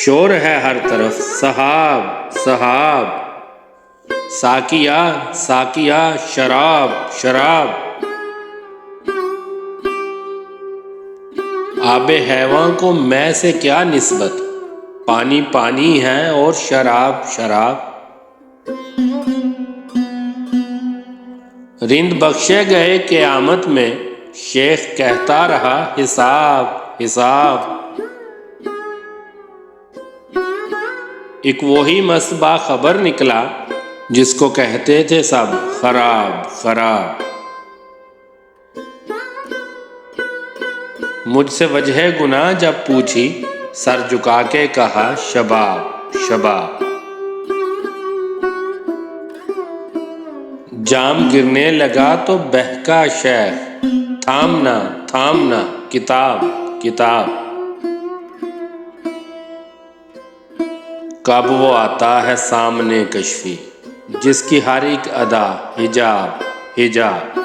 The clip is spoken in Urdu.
شور ہے ہر طرف سحاب سحاب، ساقیہ ساقیہ شراب شراب، آب حیواں کو میں سے کیا نسبت، پانی پانی ہے اور شراب شراب۔ رند بخشے گئے قیامت میں، شیخ کہتا رہا حساب حساب۔ ایک وہی مست باخبر نکلا جس کو کہتے تھے سب خراب خراب۔ مجھ سے وجہ گناہ جب پوچھی، سر جھکا کے کہا شباب شباب۔ جام گرنے لگا تو بہکا شیخ، تھامنا تھامنا کتاب کتاب۔ کب وہ آتا ہے سامنے کشفی، جس کی ہر ایک ادا حجاب حجاب۔